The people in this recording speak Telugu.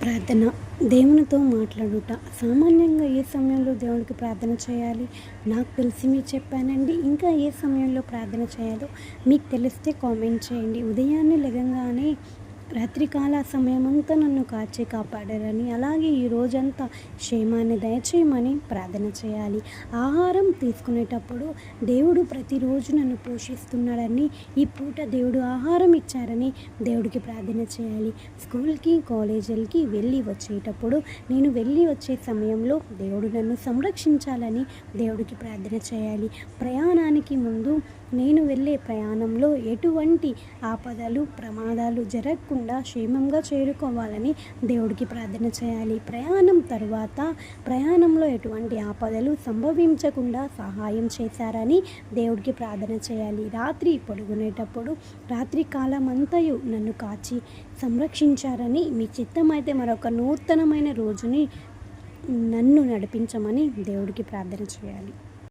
ప్రార్థన దేవునితో మాట్లాడుట. సామాన్యంగా ఏ సమయంలో దేవుడికి ప్రార్థన చేయాలి? నాకు తెలిసి మీకు చెప్పానండి. ఇంకా ఏ సమయంలో ప్రార్థన చేయాలో మీకు తెలిస్తే కామెంట్ చేయండి. ఉదయాన్నే లెగంగానే రాత్రికాల సమయమంతా నన్ను కాచి కాపాడారని, అలాగే ఈ రోజంతా క్షేమాన్ని దయచేయమని ప్రార్థన చేయాలి. ఆహారం తీసుకునేటప్పుడు దేవుడు ప్రతిరోజు నన్ను పోషిస్తున్నాడని, ఈ పూట దేవుడు ఆహారం ఇచ్చారని దేవుడికి ప్రార్థన చేయాలి. స్కూల్కి కాలేజీలకి వెళ్ళి వచ్చేటప్పుడు, నేను వెళ్ళి వచ్చే సమయంలో దేవుడు నన్ను సంరక్షించాలని దేవుడికి ప్రార్థన చేయాలి. ప్రయాణానికి ముందు నేను వెళ్ళే ప్రయాణంలో ఎటువంటి ఆపదలు ప్రమాదాలు జరగకుండా క్షేమంగా చేరుకోవాలని దేవుడికి ప్రార్థన చేయాలి. ప్రయాణం తర్వాత ప్రయాణంలో ఎటువంటి ఆపదలు సంభవించకుండా సహాయం చేశారని దేవుడికి ప్రార్థన చేయాలి. రాత్రి పడుకునేటప్పుడు రాత్రి కాలమంతయు నన్ను కాచి సంరక్షించారని, మీ చిత్తమైతే మరొక నూతనమైన రోజుని నన్ను నడిపించమని దేవుడికి ప్రార్థన చేయాలి.